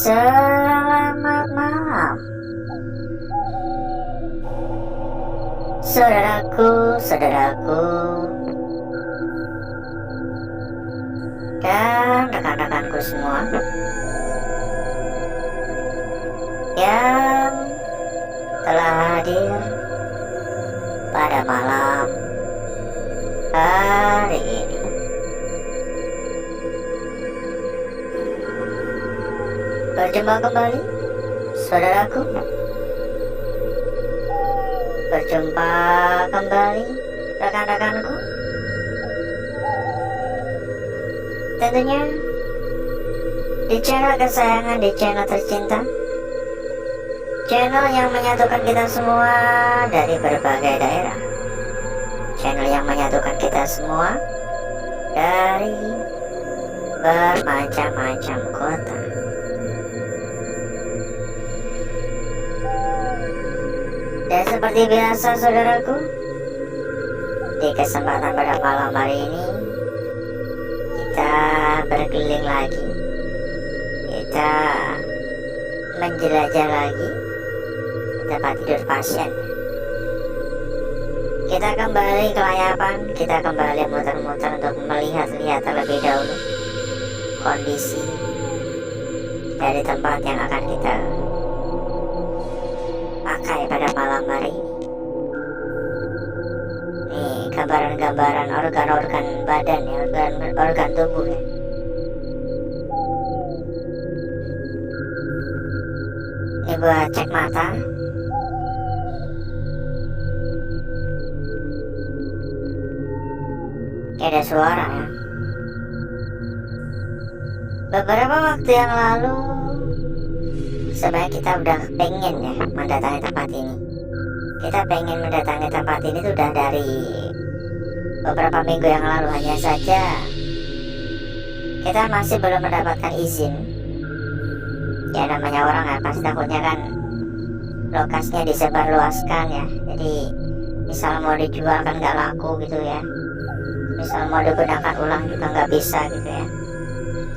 Selamat malam, saudaraku, dan rekan-rekanku semua yang telah hadir pada malam hari ini. Berjumpa kembali, saudaraku. Berjumpa kembali, rekan-rekanku. Tentunya di channel kesayangan, di channel tercinta, channel yang menyatukan kita semua dari berbagai daerah, channel yang menyatukan kita semua dari bermacam-macam kota. Dan seperti biasa, saudaraku, di kesempatan pada malam hari ini kita berkeliling lagi, kita menjelajah lagi tempat tidur pasien. Kita kembali ke layapan, kita kembali muter-muter untuk melihat-lihat terlebih dahulu kondisi dari tempat yang akan kita pakai pada malam hari ini. Nih, gambaran-gambaran organ-organ badan ya, organ tubuh ya. Ini buat cek mata. Ini ada suara ya. Beberapa waktu yang lalu sebenarnya kita udah pengen ya mendatangi tempat ini. Kita pengen mendatangi tempat ini sudah dari beberapa minggu yang lalu, hanya saja kita masih belum mendapatkan izin. Ya namanya orang ya, pasti takutnya kan lokasinya disebarluaskan ya. Jadi misal mau dijual kan nggak laku gitu ya. Misal mau digunakan ulang juga nggak bisa gitu ya.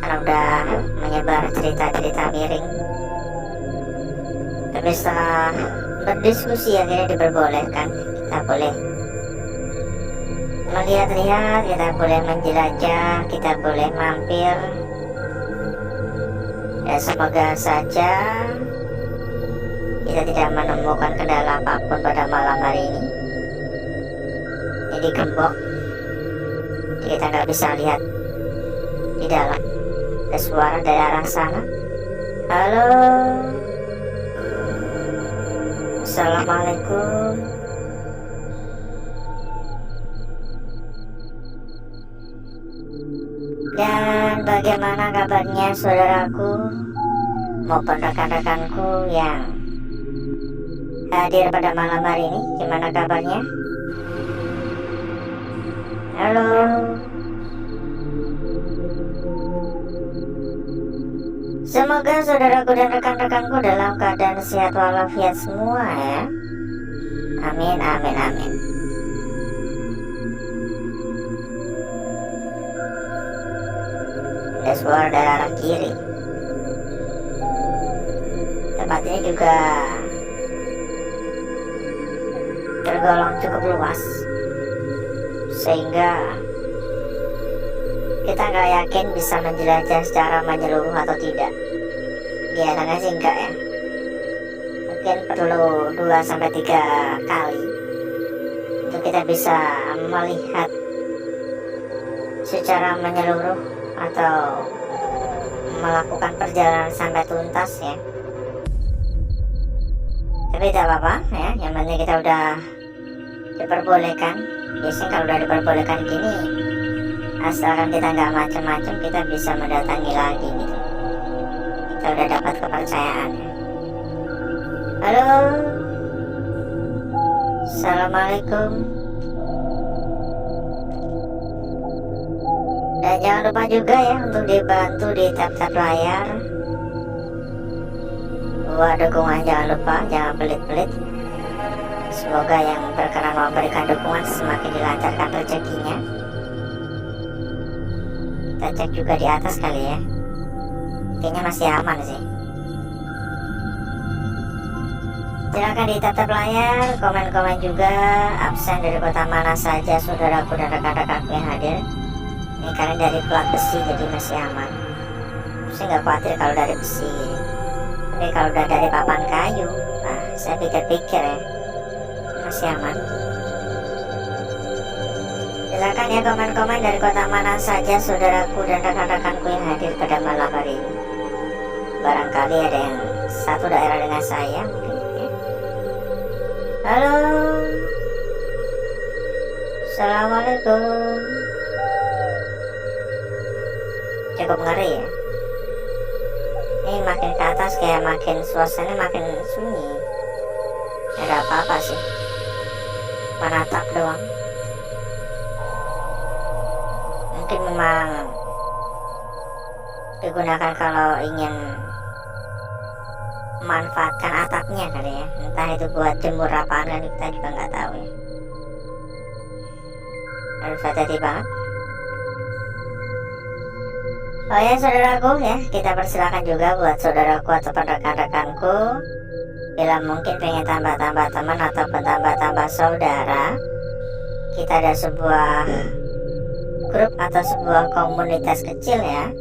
Karena udah menyebar cerita-cerita miring. Tapi setelah berdiskusi akhirnya diperbolehkan, kita boleh melihat-lihat, kita boleh menjelajah, kita boleh mampir. Dan semoga saja kita tidak menemukan kendala apapun pada malam hari ini. Jadi gembok, kita nggak bisa lihat di dalam. Ada suara dari arah sana. Halo, assalamualaikum. Dan bagaimana kabarnya saudaraku maupun rekan-rekanku yang hadir pada malam hari ini? Gimana kabarnya? Halo. Semoga saudaraku dan rekan-rekanku dalam keadaan sehat walafiat semua ya. Amin, amin, amin. Ada suara dari arah kiri. Tempat ini juga tergolong cukup luas, sehingga kita nggak yakin bisa menjelajah secara menyeluruh atau tidak. Biasanya sih enggak ya. Mungkin perlu 2-3 kali untuk kita bisa melihat secara menyeluruh atau melakukan perjalanan sampai tuntas ya. Tapi tidak apa-apa ya, yang penting kita udah diperbolehkan. Biasanya kalau udah diperbolehkan gini, asalkan kita nggak macam-macam, kita bisa mendatangi lagi gitu. Kita udah dapat kepercayaan ya. Halo, assalamualaikum. Dan jangan lupa juga ya untuk dibantu di tap-tap layar. Buat dukungan jangan lupa, jangan pelit-pelit. Semoga yang berkenan memberikan dukungan semakin dilancarkan rezekinya. Kita cek juga di atas kali ya. Kayaknya masih aman sih. Silahkan ditatap layar, komen-komen juga. Absen dari kota mana saja saudaraku dan rekan-rekanku yang hadir. Ini karena dari plat besi jadi masih aman. Saya nggak khawatir kalau dari besi, tapi kalau udah dari papan kayu, nah saya pikir-pikir ya masih aman. Silakan ya komen-komen dari kota mana saja saudaraku dan rekan-rekanku yang hadir pada malam hari ini. Barangkali ada yang satu daerah dengan saya mungkin ya. Halo, Assalamualaikum. Cukup ngeri ya. Ini makin ke atas kayak makin suasana makin sunyi. Ada apa-apa sih? Menatap doang. Mungkin memang digunakan kalau ingin memanfaatkan atapnya kali ya. Entah itu buat jemur apaan kan kita juga nggak tahu ya. Harus hati-hati banget. Oh ya saudaraku ya, kita persilakan juga buat saudaraku atau rekan-rekanku bila mungkin pengen tambah-tambah teman ataupun tambah-tambah saudara. Kita ada sebuah grup atau sebuah komunitas kecil ya,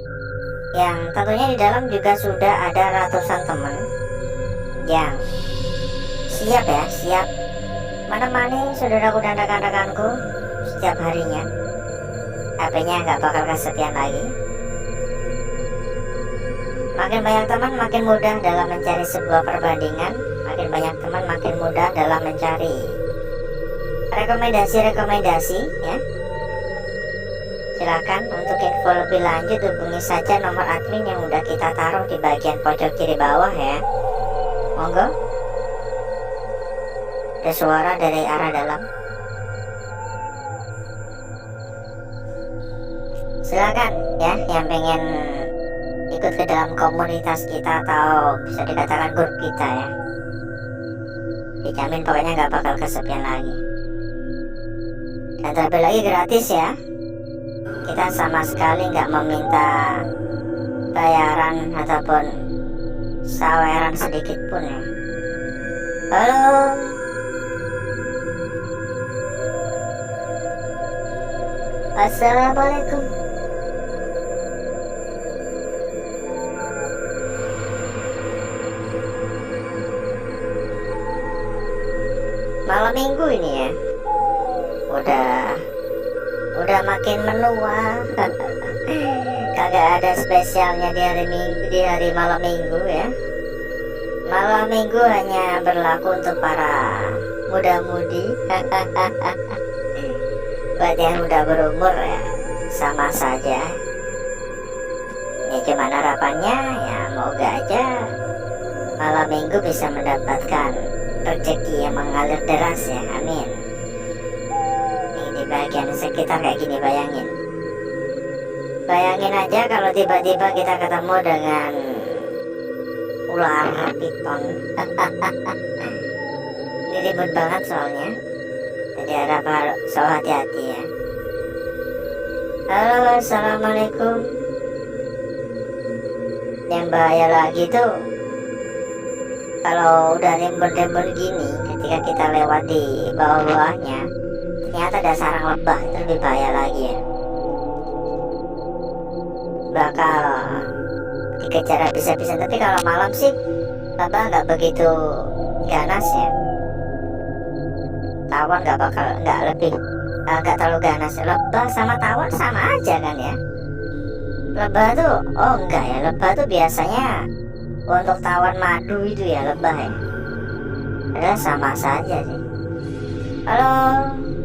yang tentunya di dalam juga sudah ada ratusan teman yang siap ya, siap menemani saudaraku dan rekan-rekanku setiap harinya. HP-nya nggak bakal kesepian lagi. Makin banyak teman makin mudah dalam mencari sebuah perbandingan. Makin banyak teman makin mudah dalam mencari rekomendasi ya. Silakan untuk info lebih lanjut hubungi saja nomor admin yang udah kita taruh di bagian pojok kiri bawah ya. Monggo. Ada suara dari arah dalam. Silakan ya yang pengen ikut ke dalam komunitas kita atau bisa dikatakan grup kita ya. Dijamin pokoknya nggak bakal kesepian lagi. Dan terlebih lagi gratis ya. Kita sama sekali nggak meminta bayaran ataupun saweran sedikit pun ya. Halo. Assalamualaikum. Malam minggu ini ya, udah makin menua. Kagak ada spesialnya di hari minggu, di hari malam minggu ya. Malam minggu hanya berlaku untuk para muda-mudi. Buat yang udah berumur ya sama saja. Ya gimana harapannya ya, moga aja malam minggu bisa mendapatkan rezeki yang mengalir deras ya, amin. Ini di bagian sekitar kayak gini, bayangin aja kalau tiba-tiba kita ketemu dengan ular piton. Ini ribut banget soalnya, jadi harap so hati-hati ya. Halo, assalamualaikum. Yang bahaya lagi tuh kalau udah rimbun-rimbun gini, ketika kita lewat di bawah-bawahnya ternyata ada sarang lebah, itu lebih bahaya lagi ya. Bakal dikejar habis-habisan. Tapi kalau malam sih lebah nggak begitu ganas ya. Tawon nggak terlalu ganas. Lebah sama tawon sama aja kan ya. Lebah tuh enggak ya, lebah tuh biasanya untuk tawon madu itu ya lebah ya. Padahal sama saja sih. Halo,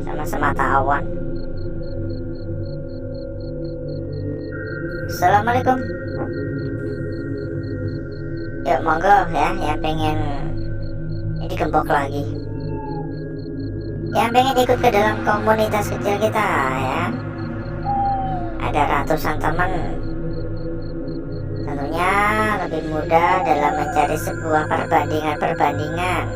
sama-sama tawon. Assalamualaikum. Yuk monggo ya yang pengen ini gembok lagi, yang pengen ikut ke dalam komunitas kecil kita ya. Ada ratusan teman. Tentunya lebih mudah dalam mencari sebuah perbandingan.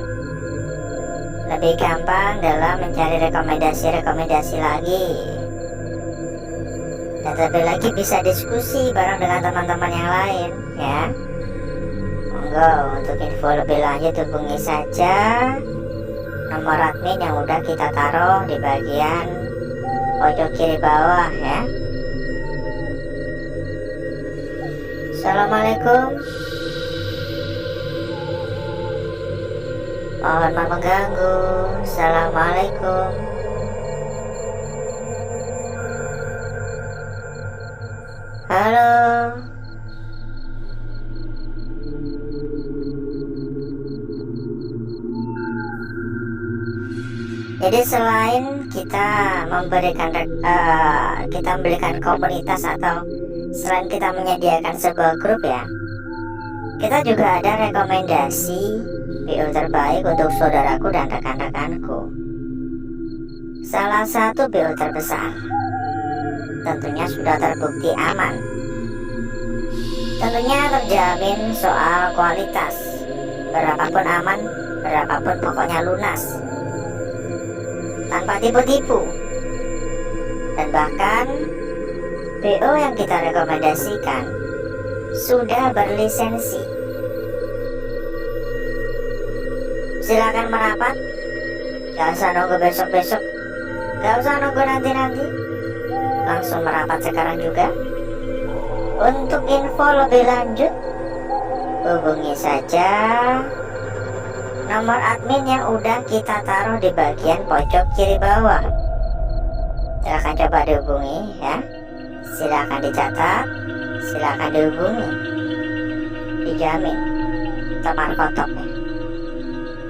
Lebih gampang dalam mencari rekomendasi lagi. Dan terlebih lagi bisa diskusi bareng dengan teman-teman yang lain ya. Monggo untuk info lebih lanjut hubungi saja nomor admin yang udah kita taruh di bagian pojok kiri bawah ya. Assalamualaikum. Mohon maaf mengganggu. Assalamualaikum. Halo. Jadi selain kita memberikan komunitas atau selain kita menyediakan sebuah grup ya, kita juga ada rekomendasi PO terbaik untuk saudaraku dan rekan-rekanku. Salah satu PO terbesar, tentunya sudah terbukti aman, tentunya terjamin soal kualitas, berapapun aman, berapapun pokoknya lunas, tanpa tipu-tipu. Dan bahkan PO yang kita rekomendasikan sudah berlisensi. Silakan merapat, gak usah nunggu besok-besok, gak usah nunggu nanti-nanti, langsung merapat sekarang juga. Untuk info lebih lanjut hubungi saja nomor admin yang udah kita taruh di bagian pojok kiri bawah. Silahkan coba dihubungi ya, silahkan dicatat, silahkan dihubungi, dijamin teman fotonya.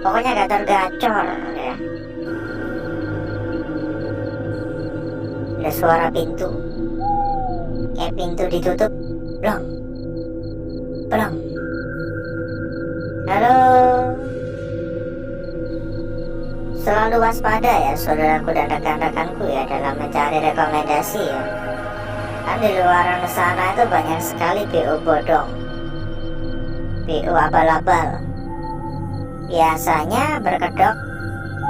Pokoknya gacor-gacor ya. Ada suara pintu, kayak pintu ditutup, blong, blong. Halo. Selalu waspada ya saudaraku dan rekan-rekanku ya dalam mencari rekomendasi ya. Kan di luar sana itu banyak sekali PO bodong, PO abal-abal. Biasanya berkedok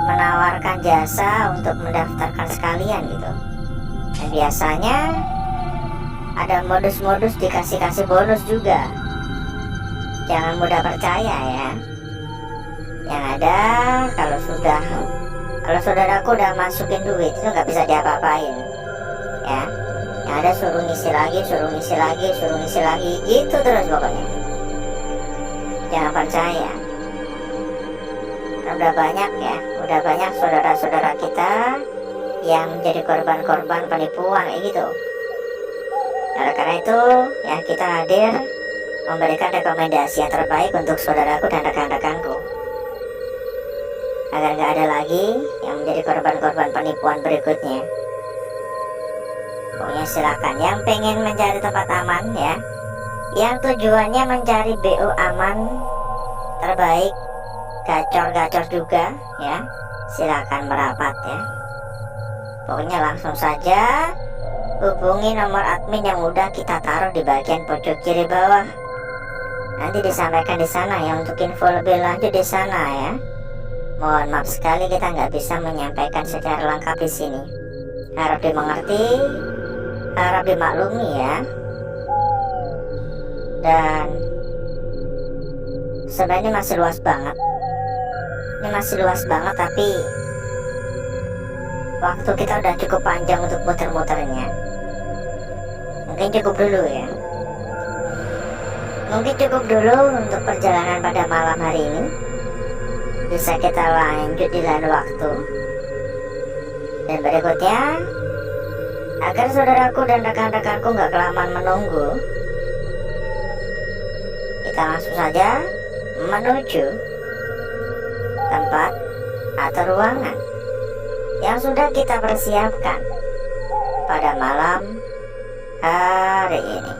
menawarkan jasa untuk mendaftarkan sekalian gitu. Dan biasanya ada modus-modus dikasih bonus juga. Jangan mudah percaya ya. Yang ada kalau saudaraku udah masukin duit itu nggak bisa diapa-apain ya. Yang ada suruh ngisi lagi gitu terus pokoknya. Jangan percaya. Udah banyak saudara-saudara kita yang menjadi korban-korban penipuan kayak gitu. Karena itu ya kita hadir memberikan rekomendasi yang terbaik untuk saudaraku dan rekan-rekanku, agar gak ada lagi yang menjadi korban-korban penipuan berikutnya. Pokoknya silakan yang pengen mencari tempat aman ya, yang tujuannya mencari BO aman terbaik, gacor-gacor juga ya, silakan merapat ya. Pokoknya langsung saja hubungi nomor admin yang udah kita taruh di bagian pojok kiri bawah. Nanti disampaikan di sana ya untuk info lebih lanjut di sana ya. Mohon maaf sekali kita nggak bisa menyampaikan secara lengkap di sini. Harap dimengerti, harap dimaklumi ya. Dan sebenarnya masih luas banget. Ini masih luas banget tapi waktu kita udah cukup panjang untuk muter-muternya. Mungkin cukup dulu ya. Mungkin cukup dulu untuk perjalanan pada malam hari ini. Bisa kita lanjut di lain waktu. Dan berikutnya, agar saudaraku dan rekan-rekanku gak kelamaan menunggu, kita langsung saja menuju tempat atau ruangan yang sudah kita persiapkan pada malam hari ini.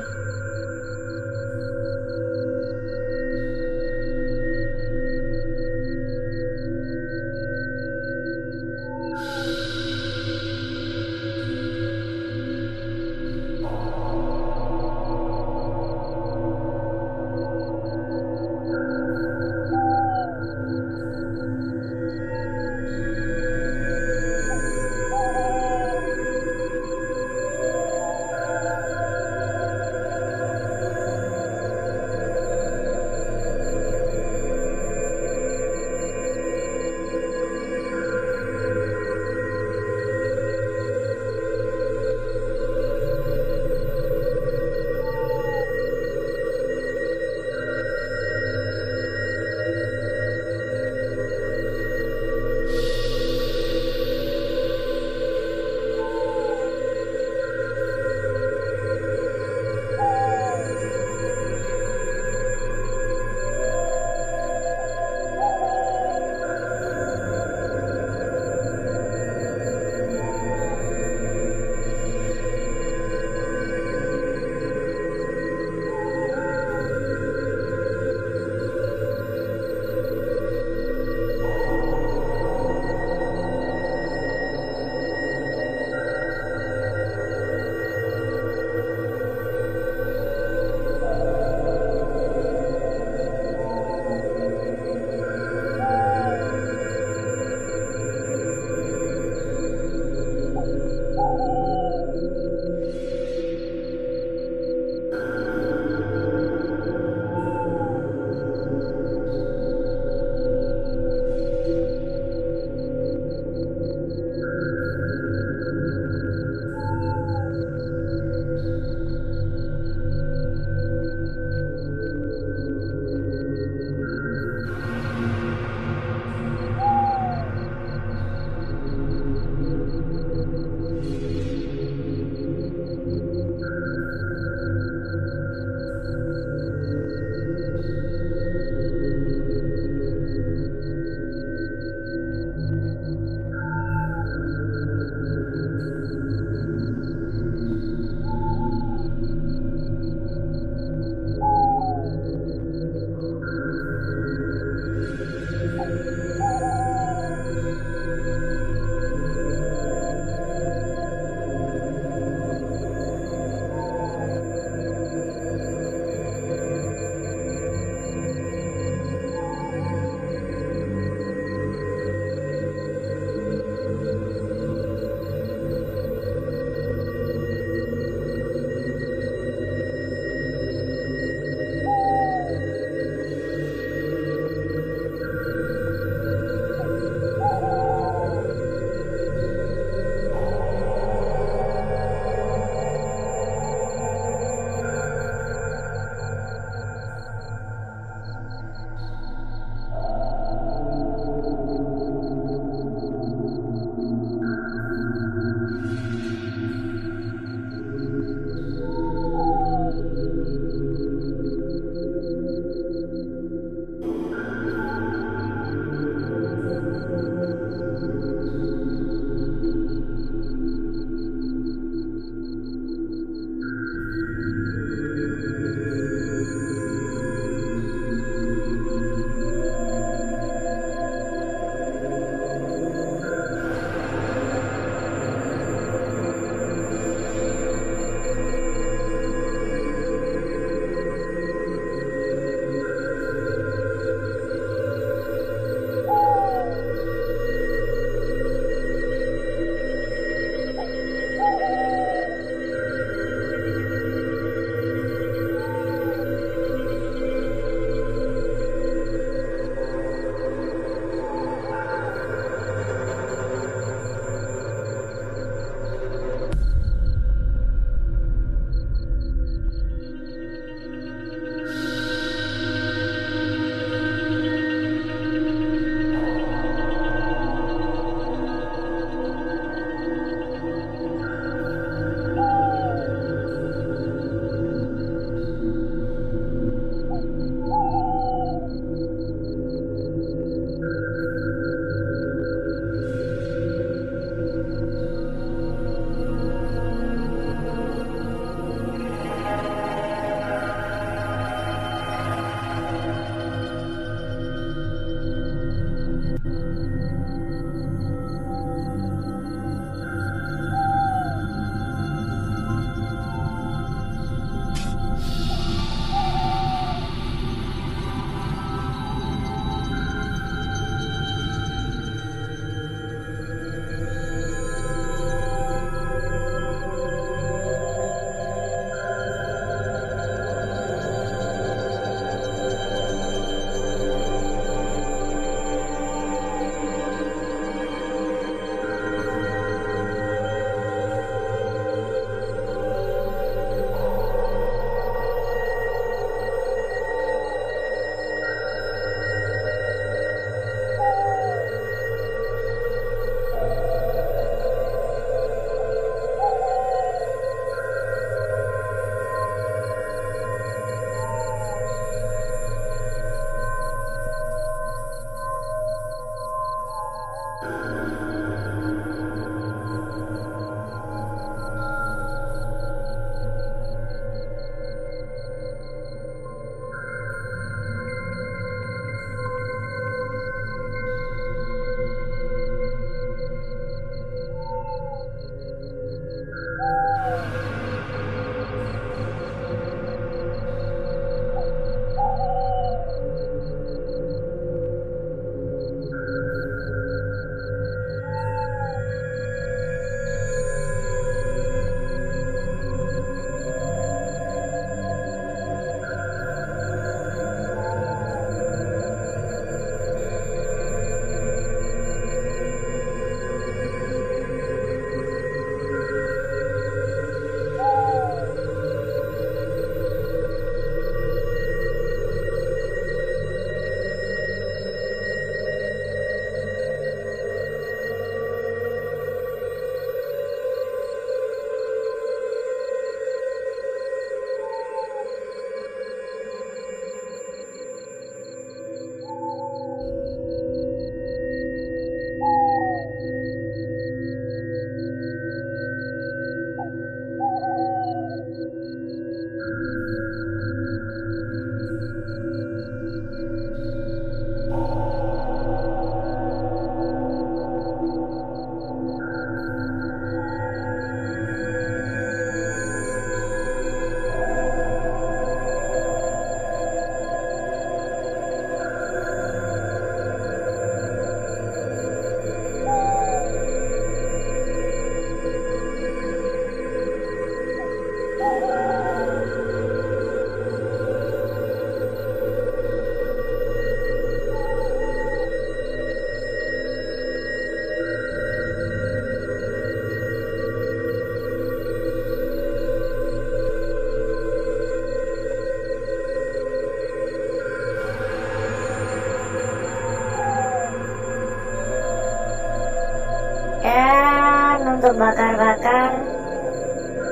untuk bakar-bakar,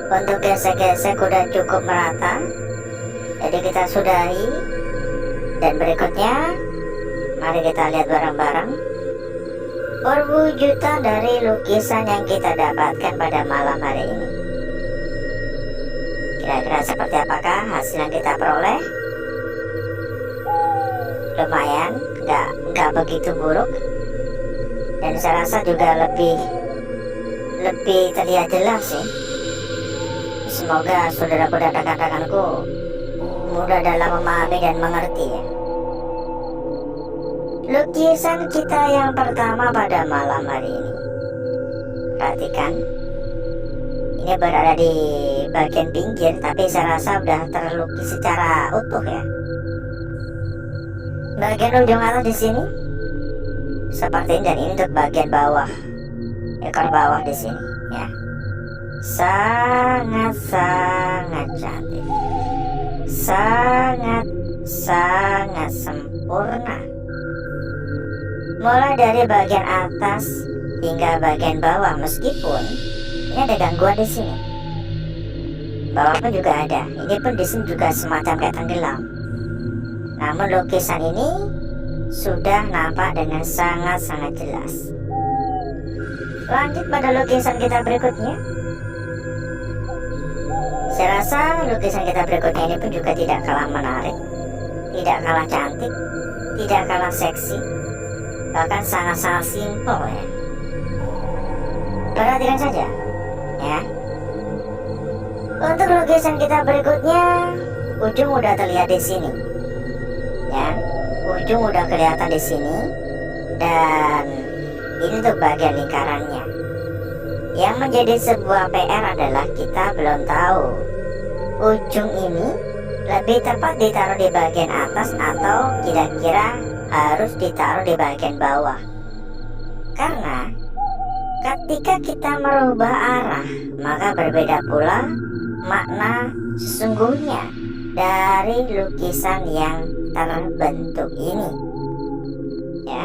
untuk gesek-gesek udah cukup merata. Jadi kita sudahi. Dan berikutnya, mari kita lihat bareng-bareng perwujudan dari lukisan yang kita dapatkan pada malam hari ini. Kira-kira seperti apakah hasil yang kita peroleh? Lumayan, nggak begitu buruk. Dan saya rasa juga lebih terlihat jelas sih. Semoga saudaraku dan rekan-rekanku mudah dalam memahami dan mengerti ya. Lukisan kita yang pertama pada malam hari ini. Perhatikan, ini berada di bagian pinggir, tapi saya rasa sudah terlukis secara utuh ya. Bagian ujung atas di sini seperti ini, dan ini untuk bagian bawah, ekor bawah di sini ya. Sangat cantik, sangat sempurna. Mulai dari bagian atas hingga bagian bawah, meskipun ini ada gangguan di sini. Bawah pun juga ada. Ini pun di sini juga semacam kayak tenggelam. Namun lukisan ini sudah nampak dengan sangat jelas. Lanjut pada lukisan kita berikutnya. Saya rasa lukisan kita berikutnya ini pun juga tidak kalah menarik, tidak kalah cantik, tidak kalah seksi, bahkan sangat simpel ya. Perhatikan saja ya. Untuk lukisan kita berikutnya, ujung udah terlihat di sini ya. Ujung udah kelihatan di sini, dan ini untuk bagian lingkarannya. Yang menjadi sebuah PR adalah kita belum tahu ujung ini lebih tepat ditaruh di bagian atas atau kira-kira harus ditaruh di bagian bawah. Karena ketika kita merubah arah, maka berbeda pula makna sesungguhnya dari lukisan yang terbentuk ini ya.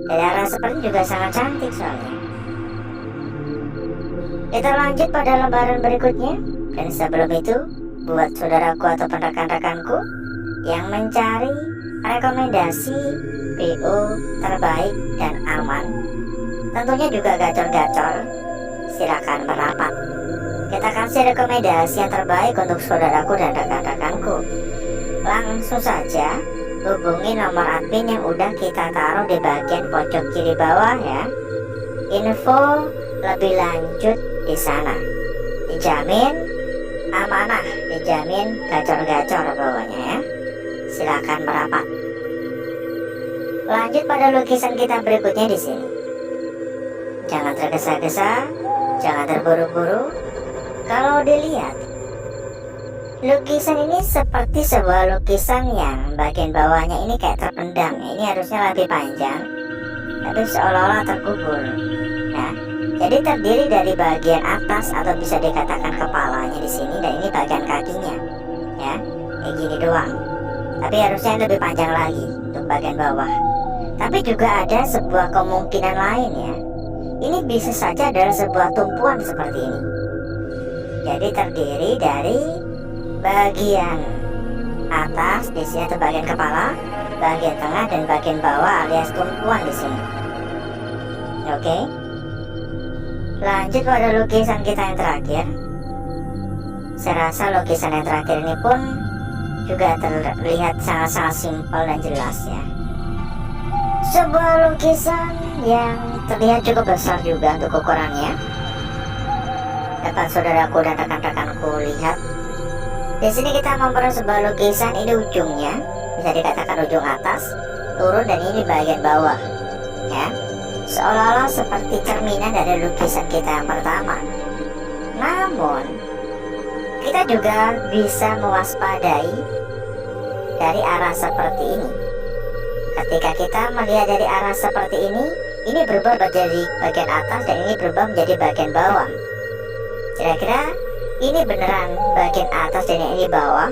Dari arah seperti juga sangat cantik soalnya. Kita lanjut pada lembaran berikutnya. Dan sebelum itu, buat saudaraku atau rekan-rekanku yang mencari rekomendasi PO terbaik dan aman, tentunya juga gacor-gacor, silakan merapat. Kita kasih rekomendasi yang terbaik untuk saudaraku dan rekan-rekanku. Langsung saja hubungi nomor admin yang udah kita taruh di bagian pojok kiri bawah ya. Info lebih lanjut di sana. Dijamin amanah, dijamin gacor-gacor pokoknya ya. Silakan merapat. Lanjut pada lukisan kita berikutnya di sini. Jangan tergesa-gesa, jangan terburu-buru. Kalau dilihat, lukisan ini seperti sebuah lukisan yang bagian bawahnya ini kayak terpendam ya. Ini harusnya lebih panjang, tapi seolah-olah terkubur ya. Jadi terdiri dari bagian atas atau bisa dikatakan kepalanya di sini, dan ini bagian kakinya ya, kayak gini doang. Tapi harusnya lebih panjang lagi untuk bagian bawah. Tapi juga ada sebuah kemungkinan lain ya. Ini bisa saja adalah sebuah tumpuan seperti ini. Jadi terdiri dari bagian atas di sini atau bagian kepala, bagian tengah, dan bagian bawah alias tumpuan di sini. Oke. Lanjut pada lukisan kita yang terakhir. Saya rasa lukisan yang terakhir ini pun juga terlihat sangat simpel dan jelas ya. Sebuah lukisan yang terlihat cukup besar juga untuk ukurannya. Dapat saudaraku dan rekan-rekanku lihat. Di sini kita memperoleh sebuah lukisan, ini ujungnya bisa dikatakan ujung atas, turun, dan ini bagian bawah ya. Seolah-olah seperti cerminan dari lukisan kita yang pertama. Namun kita juga bisa mewaspadai dari arah seperti ini. Ketika kita melihat dari arah seperti ini berubah menjadi bagian atas dan ini berubah menjadi bagian bawah. Kira-kira ini beneran bagian atas dan ini bawah,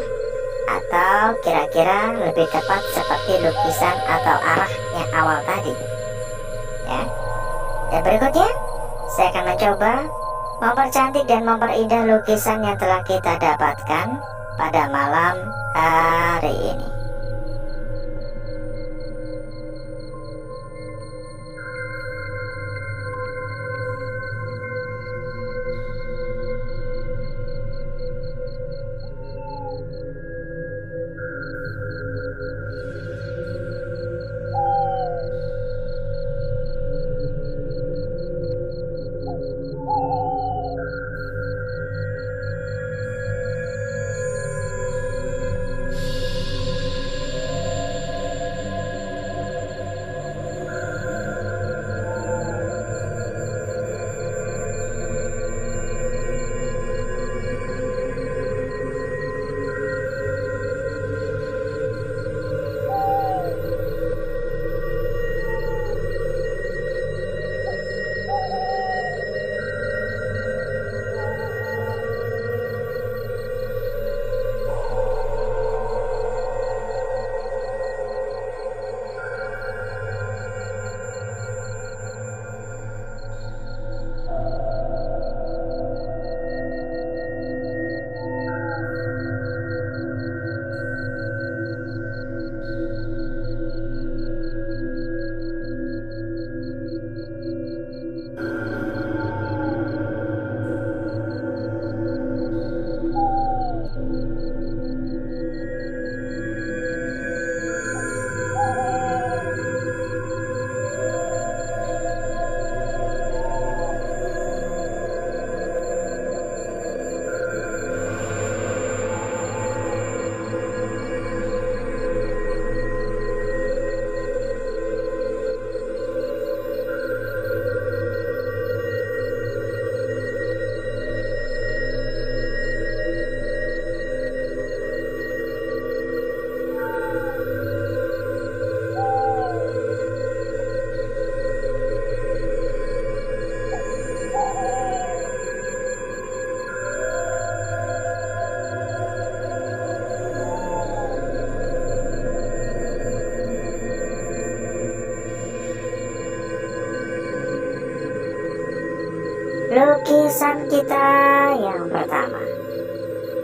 atau kira-kira lebih tepat seperti lukisan atau arah yang awal tadi ya. Dan berikutnya saya akan mencoba mempercantik dan memperindah lukisan yang telah kita dapatkan pada malam hari ini. Lukisan kita yang pertama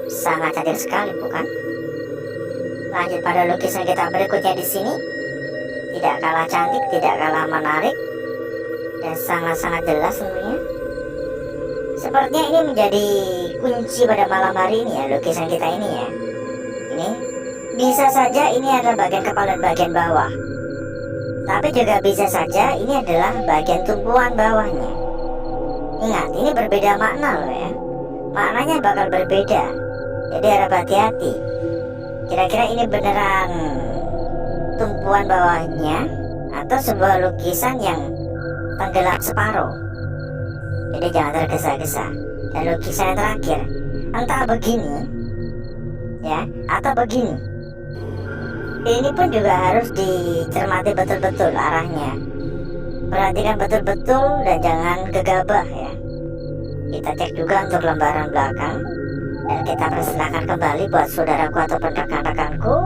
sangat cantik sekali, bukan? Lanjut pada lukisan kita berikutnya di sini, tidak kalah cantik, tidak kalah menarik, dan sangat-sangat jelas tentunya. Sepertinya ini menjadi kunci pada malam hari ini ya, lukisan kita ini ya. Ini bisa saja ini adalah bagian kepala dan bagian bawah, tapi juga bisa saja ini adalah bagian tumpuan bawahnya. Ingat, ini berbeda makna loh ya. Maknanya bakal berbeda. Jadi harap hati-hati. Kira-kira ini beneran tumpuan bawahnya atau sebuah lukisan yang tenggelam separuh. Jadi jangan tergesa-gesa. Dan lukisan yang terakhir, entah begini ya, atau begini. Ini pun juga harus dicermati betul-betul arahnya. Perhatikan betul-betul dan jangan gegabah ya. Kita cek juga untuk lembaran belakang. Dan kita persilahkan kembali buat saudaraku ataupun rekan-rekanku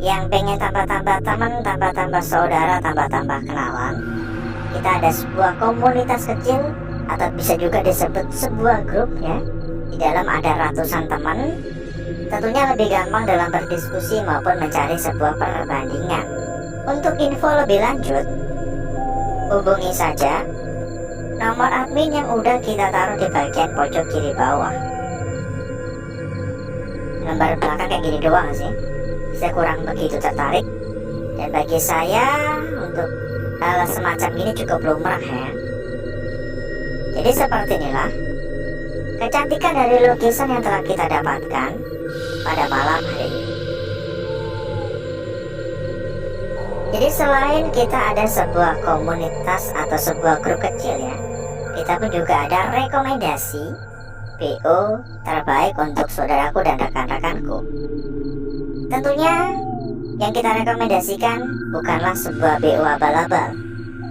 yang pengen tambah-tambah teman, tambah-tambah saudara, tambah-tambah kenalan. Kita ada sebuah komunitas kecil atau bisa juga disebut sebuah grup ya. Di dalam ada ratusan teman. Tentunya lebih gampang dalam berdiskusi maupun mencari sebuah perbandingan. Untuk info lebih lanjut, hubungi saja nomor admin yang udah kita taruh di bagian pojok kiri bawah. Lembar belakang kayak gini doang sih, saya kurang begitu tertarik. Dan bagi saya untuk hal semacam ini cukup lumrah ya. Jadi seperti inilah kecantikan dari lukisan yang telah kita dapatkan pada malam hari ini. Jadi selain kita ada sebuah komunitas atau sebuah grup kecil ya, kita pun juga ada rekomendasi BO terbaik untuk saudaraku dan rekan-rekanku. Tentunya yang kita rekomendasikan bukanlah sebuah BO abal-abal,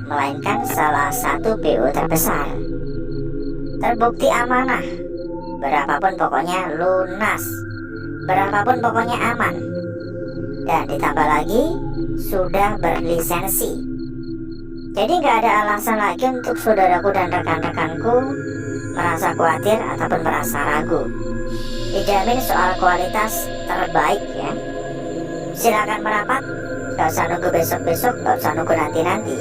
melainkan salah satu BO terbesar, terbukti amanah, berapapun pokoknya lunas, berapapun pokoknya aman, dan ditambah lagi sudah berlisensi. Jadi nggak ada alasan lagi untuk saudaraku dan rekan-rekanku merasa khawatir ataupun merasa ragu. Dijamin soal kualitas terbaik ya. Silakan merapat, gak usah nunggu besok-besok, gak usah nunggu nanti-nanti.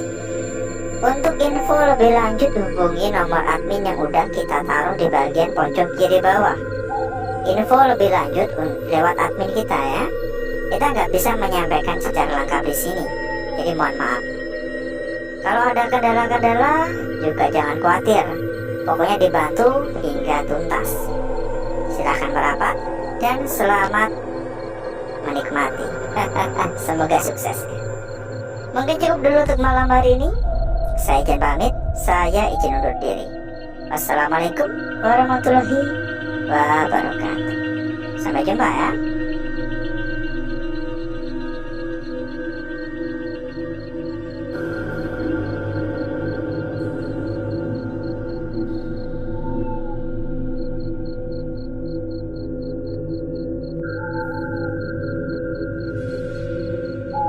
Untuk info lebih lanjut hubungi nomor admin yang udah kita taruh di bagian pojok kiri bawah. Info lebih lanjut lewat admin kita ya. Kita nggak bisa menyampaikan secara lengkap di sini, jadi mohon maaf. Kalau ada kendala-kendala juga jangan khawatir, pokoknya dibantu hingga tuntas. Silahkan merapat dan selamat menikmati. Semoga sukses. Mungkin cukup dulu untuk malam hari ini. Saya izin pamit, saya izin undur diri. Wassalamualaikum warahmatullahi wabarakatuh. Sampai jumpa ya.